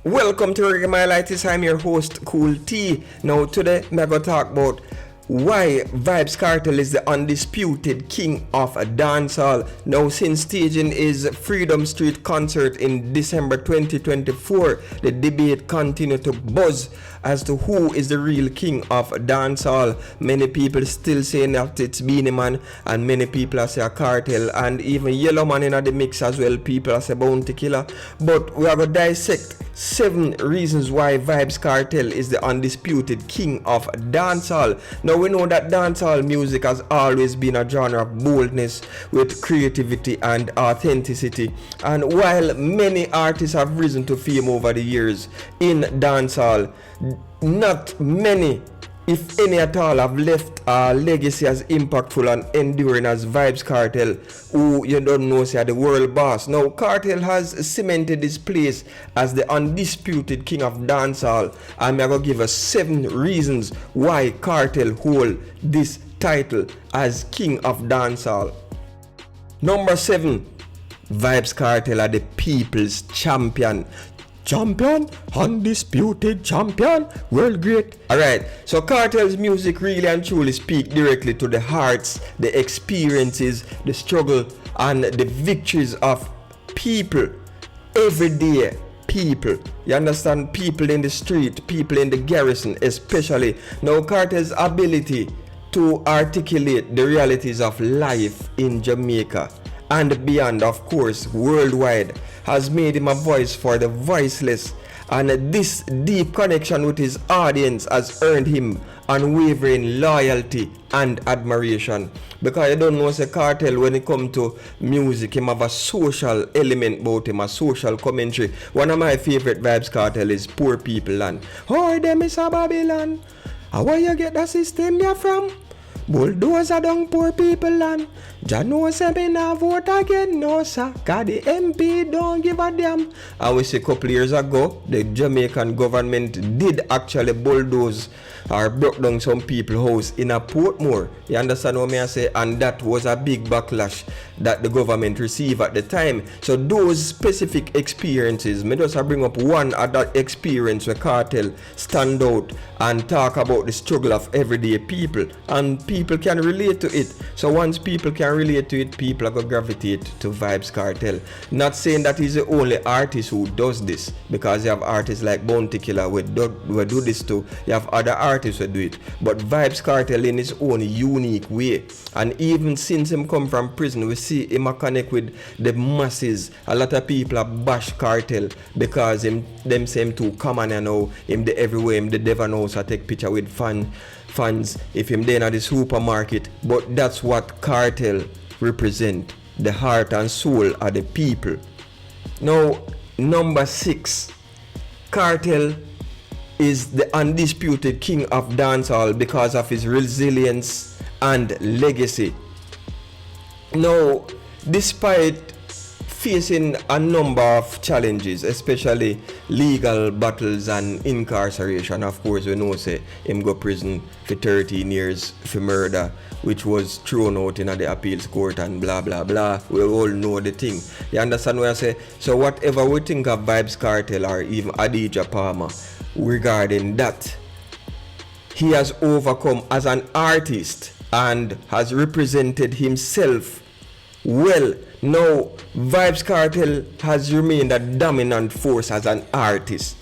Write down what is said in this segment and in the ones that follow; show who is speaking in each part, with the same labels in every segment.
Speaker 1: Welcome to Reggae My Lights. I'm your host, Cool T. Now today, I'm going to talk about why Vybz Kartel is the undisputed king of dancehall. Now, since staging his Freedom Street concert in December 2024, the debate continued to buzz as to who is the real king of dancehall. Many people still saying that it's Beenie Man, and many people are saying Kartel, and even Yellow Man in the mix as well. People are saying Bounty Killer. But we are going to dissect 7 reasons why Vybz Kartel is the undisputed king of dancehall. Now we know that dancehall music has always been a genre of boldness with creativity and authenticity, and while many artists have risen to fame over the years in dancehall, not many, if any at all, have left a legacy as impactful and enduring as Vybz Kartel, who you don't know say the world boss. Now Kartel has cemented his place as the undisputed king of dancehall, and I'm gonna give us 7 reasons why Kartel hold this title as king of dancehall. Number 7, Vybz Kartel are the people's champion. Champion, undisputed champion, world great. Alright, so Kartel's music really and truly speak directly to the hearts, the experiences, the struggle, and the victories of people, everyday people. You understand? People in the street, people in the garrison especially. Now Kartel's ability to articulate the realities of life in Jamaica and beyond, of course, worldwide, has made him a voice for the voiceless, and this deep connection with his audience has earned him unwavering loyalty and admiration. Because you don't know, say Kartel, when it comes to music, him have a social element about him, a social commentary. One of my favorite Vybz Kartel is Poor People Land. Oh, them is a Babylon. How where you get the system you from? Bulldozer down poor people land. Jah know say me nah vote again, no sir, cause the MP don't give a damn. And we see a couple years ago, the Jamaican government did actually bulldoze or broke down some people's house in a Portmore. You understand what I say? And that was a big backlash that the government received at the time. So those specific experiences, me just bring up one other experience where Kartel stand out and talk about the struggle of everyday people, and people can relate to it. So once people can relate to it, people are going to gravitate to Vybz Kartel. Not saying that he's the only artist who does this, because you have artists like Bounty Killer who do this too. You have other artists who do it. But Vybz Kartel in his own unique way. And even since him come from prison, we see him connect with the masses. A lot of people have bash Kartel because them say him too common, you know. Him the everywhere, him the devil knows I take picture with fans if him there at the supermarket. But that's what Kartel represent, the heart and soul of the people. Now, number 6, Kartel is the undisputed king of dancehall because of his resilience and legacy. Now, despite facing a number of challenges, especially legal battles and incarceration. Of course, we know say him go prison for 13 years for murder, which was thrown out in the appeals court and blah blah blah. We all know the thing. You understand what I say? So whatever we think of Vybz Kartel or even Adidja Palmer regarding that, he has overcome as an artist and has represented himself well. Now, Vybz Kartel has remained a dominant force as an artist,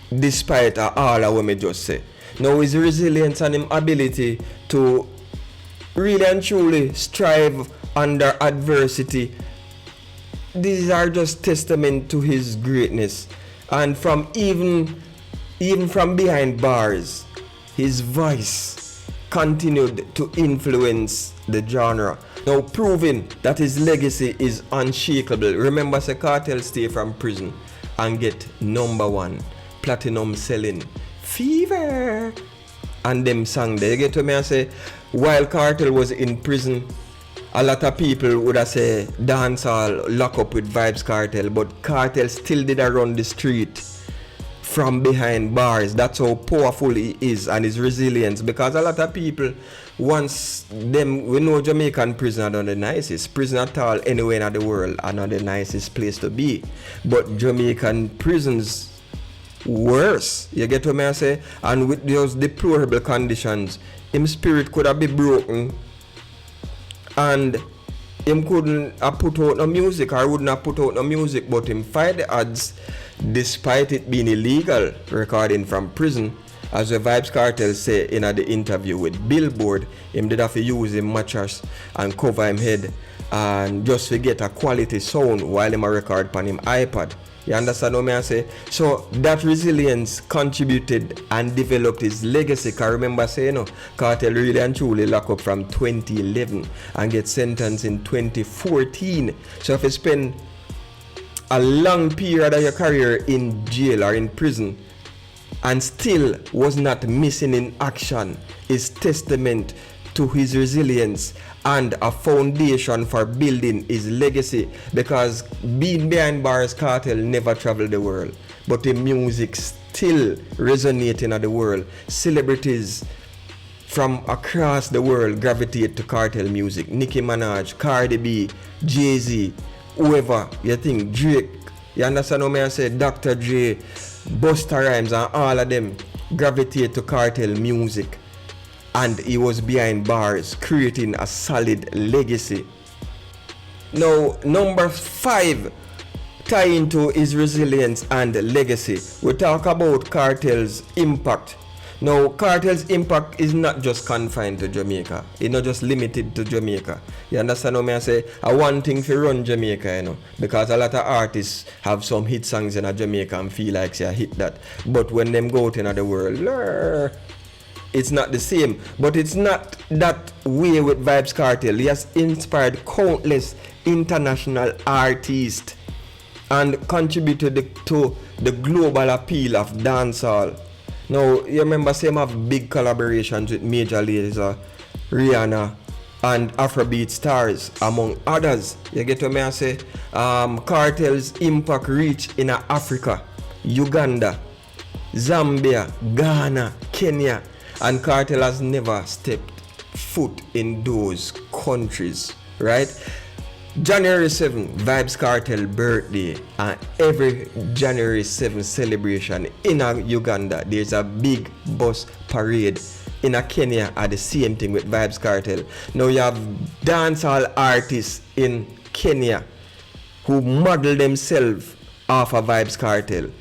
Speaker 1: despite all of what I just say. Now, his resilience and his ability to really and truly strive under adversity, these are just testament to his greatness. And from even from behind bars, his voice continued to influence the genre. Now proving that his legacy is unshakable. Remember, say Kartel stay from prison and get #1 platinum selling Fever and them sang there. You get to me and say, while Kartel was in prison, a lot of people would have say dancehall lock up with Vybz Kartel, but Kartel still did run the street from behind bars. That's how powerful he is, and his resilience. Because a lot of people, once them, we know Jamaican prison are not the nicest prison at all anywhere in the world, are not the nicest place to be. But Jamaican prisons worse. You get what I say? And with those deplorable conditions, him spirit could have been broken and him couldn't have put out no music or wouldn't have put out no music, but him fight the odds despite it being illegal recording from prison. As the Vybz Kartel say in the interview with Billboard, him did have to use him mattress and cover him head and just to get a quality sound while him a record on him iPad. You understand what I say? So that resilience contributed and developed his legacy. Cause remember saying, Kartel really and truly lock up from 2011 and get sentenced in 2014. So if you spend a long period of your career in jail or in prison and still was not missing in action, is testament to his resilience and a foundation for building his legacy. Because being behind bars, Kartel never traveled the world, but the music still resonating in the world. Celebrities from across the world gravitate to Kartel music. Nicki Minaj, Cardi B, Jay-Z, whoever you think, Drake, you understand what I say? Dr. Dre, Busta Rhymes, and all of them gravitate to Kartel music. And he was behind bars, creating a solid legacy. Now, number 5, tie into his resilience and legacy. We talk about Kartel's impact. Now, Kartel's impact is not just confined to Jamaica. It's not just limited to Jamaica. You understand what I say? I want thing to run Jamaica, because a lot of artists have some hit songs in Jamaica and feel like they hit that. But when them go out in the world, it's not the same. But it's not that way with Vybz Kartel. He has inspired countless international artists and contributed to the global appeal of dancehall. Now, you remember Sam have big collaborations with major ladies, Rihanna and Afrobeat stars, among others. You get what I say? Kartel's impact reached in Africa, Uganda, Zambia, Ghana, Kenya, and Kartel has never stepped foot in those countries, right? January 7, Vybz Kartel birthday, and every January 7 celebration in Uganda, there's a big bus parade. In Kenya, are the same thing with Vybz Kartel. Now you have dancehall artists in Kenya who model themselves off of Vybz Kartel.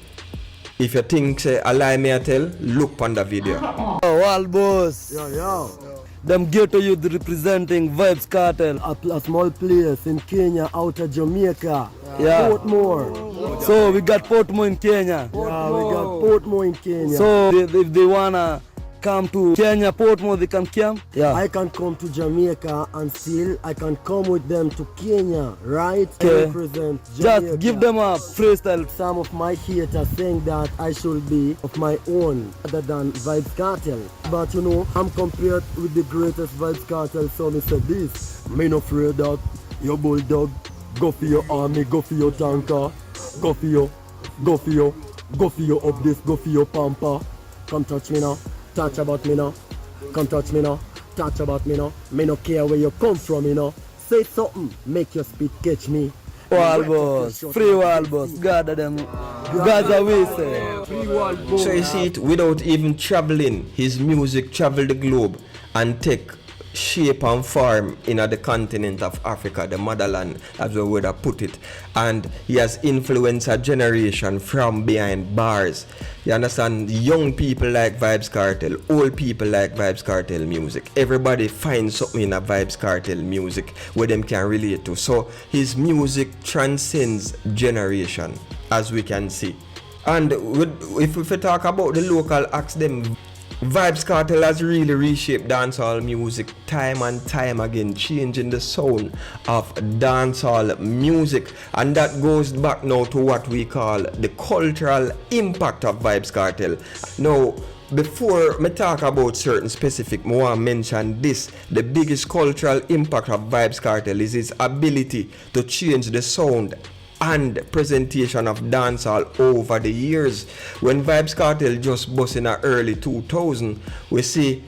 Speaker 1: If you think say a lie me I tell, look on the video.
Speaker 2: Oh, all boss.
Speaker 3: Yo.
Speaker 2: Them ghetto youth representing Vybz Kartel.
Speaker 3: A small place in Kenya, out of Jamaica.
Speaker 2: Yeah.
Speaker 3: Portmore.
Speaker 2: So we got Portmore in Kenya.
Speaker 3: Yeah, we got Portmore in Kenya.
Speaker 2: So if they wanna come to Kenya, Portmore, they can come. Yeah.
Speaker 3: I can come to Jamaica and still I can come with them to Kenya, right?
Speaker 2: Okay.
Speaker 3: And represent Jamaica.
Speaker 2: Just give them a freestyle.
Speaker 3: Some of my haters saying that I should be of my own other than Vybz Kartel. But I'm compared with the greatest Vybz Kartel, so me say this. Me no afraid that your bulldog, go for your army, go for your tanker, go for your up this, go for your pamper. Come touch me now. Touch about me now, come touch me now, touch about me now. Me no care where you come from, Say something, make your speed catch me.
Speaker 2: Wall boss, free wall boss, God of them, God's away say.
Speaker 3: Free wall boss.
Speaker 1: So you see it, without even traveling, his music traveled the globe and take shape and form in the continent of Africa, the motherland, as we would have put it. And he has influenced a generation from behind bars. You understand? Young people like Vybz Kartel, old people like Vybz Kartel music. Everybody finds something in a Vybz Kartel music where them can relate to. So his music transcends generation, as we can see. And if we talk about the local acts, them Vybz Kartel has really reshaped dancehall music time and time again, changing the sound of dancehall music, and that goes back now to what we call the cultural impact of Vybz Kartel. Now, before me talk about certain specific, I want to mention this. The biggest cultural impact of Vybz Kartel is his ability to change the sound and presentation of dancehall over the years. When Vybz Kartel just bust in the early 2000, we see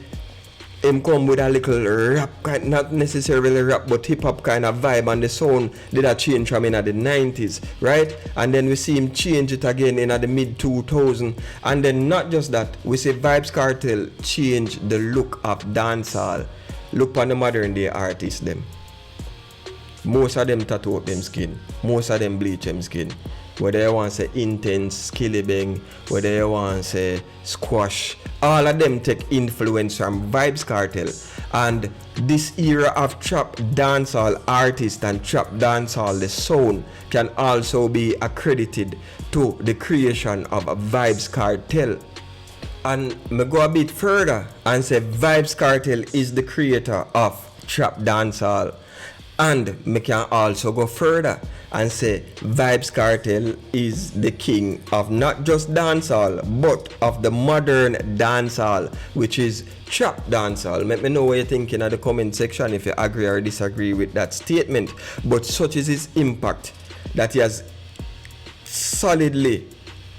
Speaker 1: him come with a little rap, not necessarily rap, but hip hop kind of vibe, and the sound did a change from in the 90s, right? And then we see him change it again in the mid 2000s, and then not just that, we see Vybz Kartel change the look of dancehall. Look on the modern day artists them. Most of them tattoo up them skin, most of them bleach them skin. Whether you want to say intense, skilly bang, whether you want to say squash, all of them take influence from Vybz Kartel. And this era of trap dancehall artists and trap dancehall, the sound, can also be accredited to the creation of Vybz Kartel. And me go a bit further and say Vybz Kartel is the creator of trap dancehall. And me can also go further and say Vybz Kartel is the king of not just dancehall, but of the modern dancehall, which is trap dancehall. Let me know what you're thinking in the comment section if you agree or disagree with that statement. But such is his impact that he has solidly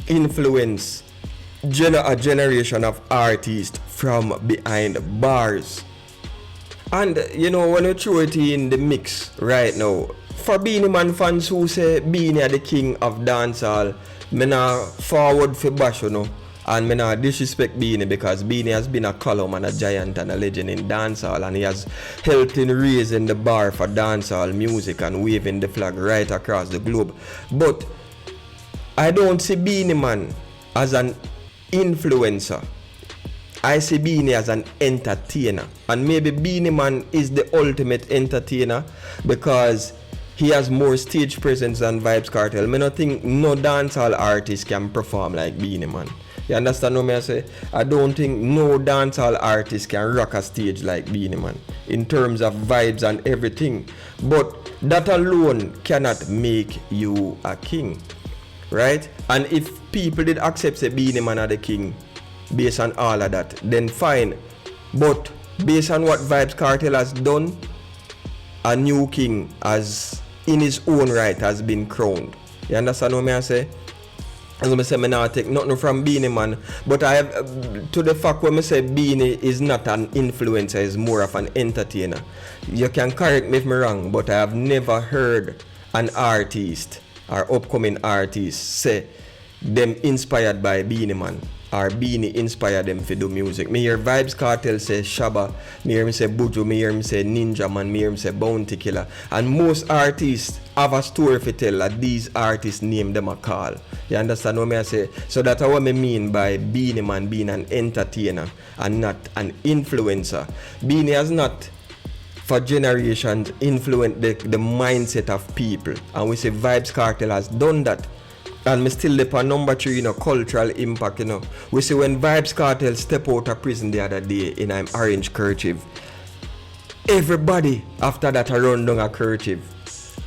Speaker 1: influenced a generation of artists from behind bars. And you know, when you throw it in the mix right now, for Beenie Man fans who say Beenie are the king of dancehall, me not forward for bash, you know, and me not disrespect Beenie, because Beenie has been a column and a giant and a legend in dancehall, and he has helped in raising the bar for dancehall music and waving the flag right across the globe. But I don't see Beenie Man as an influencer. I see Beenie as an entertainer, and maybe Beenie Man is the ultimate entertainer because he has more stage presence than Vybz Kartel. I don't think no dancehall artist can perform like Beenie Man. You understand what I say? I don't think no dancehall artist can rock a stage like Beenie Man in terms of vibes and everything. But that alone cannot make you a king, right? And if people did accept say Beenie Man are the king based on all of that, then fine. But based on what Vybz Kartel has done, a new king has, in his own right, has been crowned. You understand what I say? As I say, I not take nothing from Beenie Man, but I have to the fact when I say Beenie is not an influencer, is more of an entertainer. You can correct me if I'm wrong, but I have never heard an artist or upcoming artist say them inspired by Beenie Man, or Beenie inspired them to do music. Me hear Vybz Kartel say Shabba, me hear him say Buju, me hear him say Ninja Man, me hear him say Bounty Killer. And most artists have a story to tell that these artists name them a call. You understand what I say? So that's what I mean by Beenie Man being an entertainer and not an influencer. Beenie has not for generations influenced the mindset of people. And we say Vybz Kartel has done that. And me still live on number 3, cultural impact, We see when Vybz Kartel step out of prison the other day in an orange kerchief, everybody after that run down a kerchief.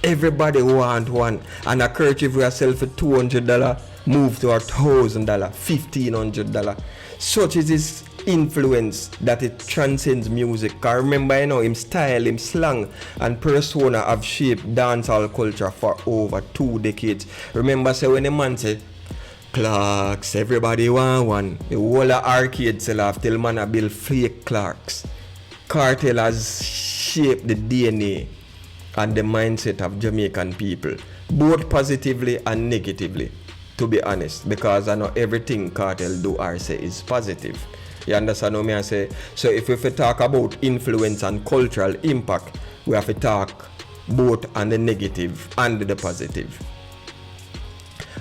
Speaker 1: Everybody want one. And a kerchief we sell for $200, move to $1,000, $1,500. Such is his influence that it transcends music. I remember, him style, him slang and persona have shaped dancehall culture for over 2 decades. Remember, say when a man say Clarks, everybody want one. The whole arcade sell off till man a build fake Clarks. Kartel has shaped the DNA and the mindset of Jamaican people, both positively and negatively, to be honest, because I know everything Kartel do or say is positive. You understand what I say? So if we talk about influence and cultural impact, we have to talk both on the negative and the positive.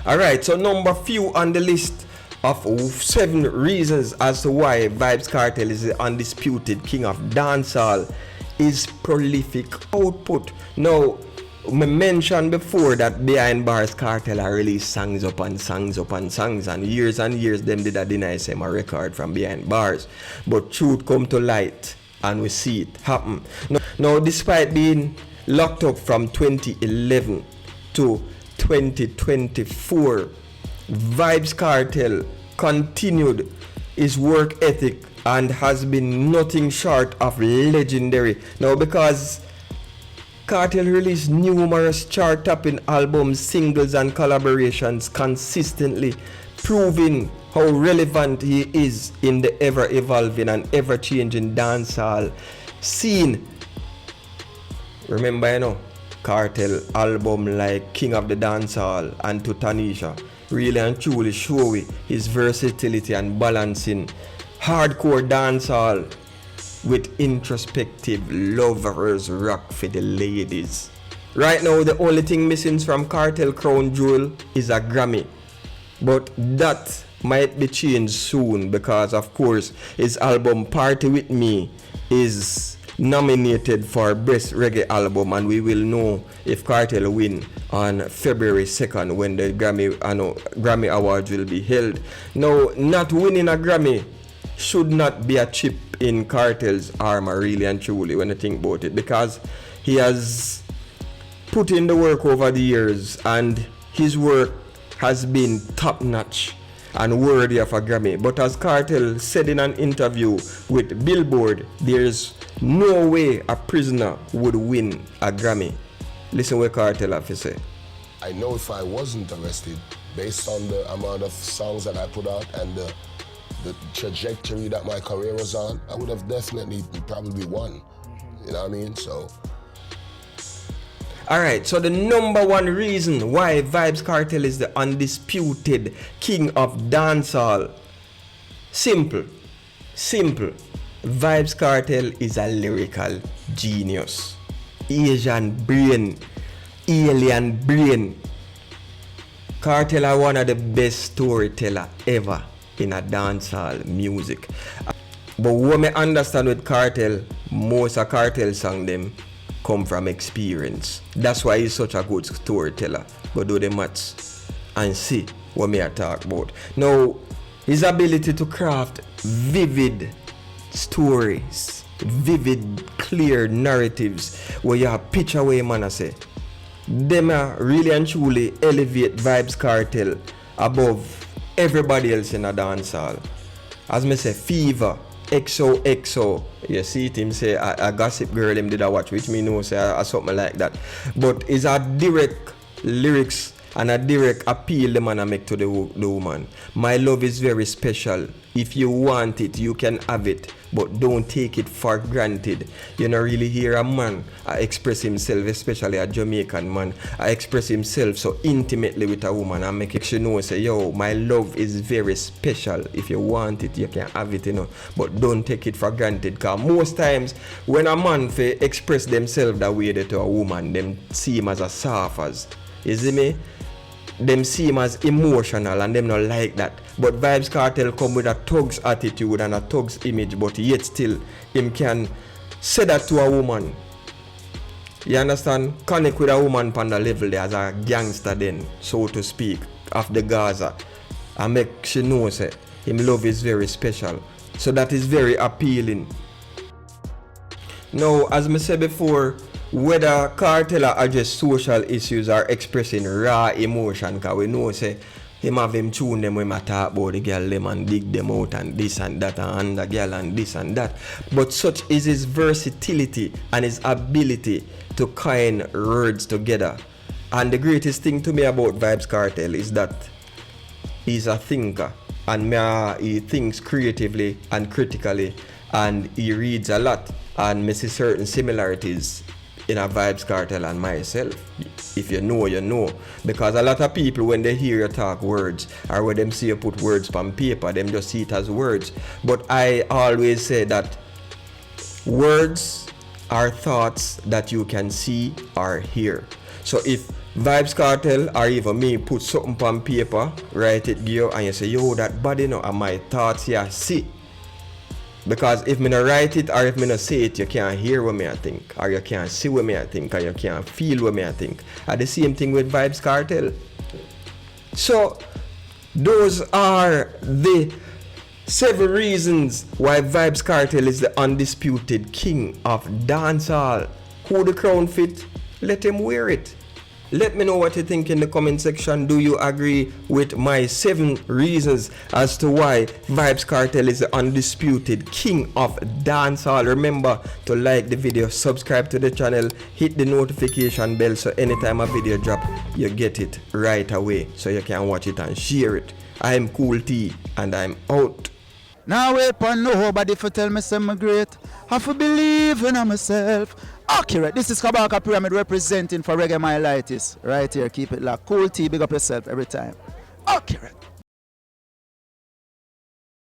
Speaker 1: Alright, so number few on the list of 7 reasons as to why Vybz Kartel is the undisputed king of dancehall is prolific output. Now, I mentioned before that behind bars Kartel are release songs upon songs upon songs, and years them did a deny him a record from behind bars. But truth come to light and we see it happen. Now despite being locked up from 2011 to 2024, Vybz Kartel continued his work ethic and has been nothing short of legendary. Now because Kartel released numerous chart-topping albums, singles and collaborations consistently, proving how relevant he is in the ever-evolving and ever-changing dancehall scene. Remember, you know, Kartel album like King of the Dancehall and To Tanisha really and truly show his versatility and balancing hardcore dancehall with introspective lovers rock for the ladies. Right now, the only thing missing from Kartel crown jewel is a Grammy, but that might be changed soon because, of course, his album Party With Me is nominated for Best Reggae Album, and we will know if Kartel win on February 2nd when the Grammy Awards will be held. Now, not winning a Grammy should not be a chip in Kartel's armor, really and truly, when you think about it, because he has put in the work over the years and his work has been top-notch and worthy of a Grammy. But as Kartel said in an interview with Billboard, there's no way a prisoner would win a Grammy. Listen what Kartel have to say.
Speaker 4: I know if I wasn't arrested, based on the amount of songs that I put out and the trajectory that my career was on, I would have definitely probably won. You know what I mean? So.
Speaker 1: Alright, so the number one reason why Vybz Kartel is the undisputed king of dancehall. Simple. Vybz Kartel is a lyrical genius. Asian brain. Alien brain. Kartel are one of the best storyteller ever in a dancehall music. But what I understand with Kartel, most of Kartel song them come from experience. That's why he's such a good storyteller. But do the maths and see what me I talk about. Now, his ability to craft vivid stories, vivid, clear narratives where you have picture where man I say, them are really and truly elevate Vybz Kartel above everybody else in a dancehall. As me say, Fever, XOXO, you see it him say a Gossip Girl him did a watch, which me know say something like that. But it's a direct lyrics and a direct appeal the man I make to the woman. My love is very special. If you want it, you can have it, but don't take it for granted. You don't really hear a man express himself, especially a Jamaican man, express himself so intimately with a woman and make sure know say, yo, my love is very special. If you want it, you can have it, you know, but don't take it for granted. Because most times when a man express themselves that way to a woman, them see him as a soft. You see me? Them see him as emotional and them not like that. But Vybz Kartel come with a thug's attitude and a thug's image, but yet still him can say that to a woman. You understand? Connect with a woman on the level there as a gangster then, so to speak, of the Gaza. And make she know say him love is very special. So that is very appealing. Now, as I said before, whether Kartel address social issues or expressing raw emotion, because we know say him have him tune them when I talk about the girl them and dig them out and this and that and the girl and this and that. But such is his versatility and his ability to coin words together. And the greatest thing to me about Vybz Kartel is that he's a thinker and he thinks creatively and critically and he reads a lot and me see certain similarities in a Vybz Kartel and myself. If you know, you know. Because a lot of people, when they hear you talk words or when them see you put words on paper, them just see it as words. But I always say that words are thoughts that you can see or hear. So if Vybz Kartel or even me put something on paper, write it here and you say, yo, that body no are my thoughts here, see. Because if me not write it or if me not say it, you can't hear what me I think, or you can't see what me I think, or you can't feel what me I think. And the same thing with Vybz Kartel. So those are the 7 reasons why Vybz Kartel is the undisputed king of dancehall. Who the crown fit? Let him wear it. Let me know what you think in the comment section. Do you agree with my 7 reasons as to why Vybz Kartel is the undisputed king of dancehall? Remember to like the video, subscribe to the channel, hit the notification bell so anytime a video drop, you get it right away so you can watch it and share it I'm Cool T, and I'm out.
Speaker 2: Now wait for nobody for tell me something great. Have to believe in myself. Accurate. This is Kabaka Pyramid representing for Reggae My Lightis. Right here, keep it locked. Cool T, big up yourself every time. Accurate.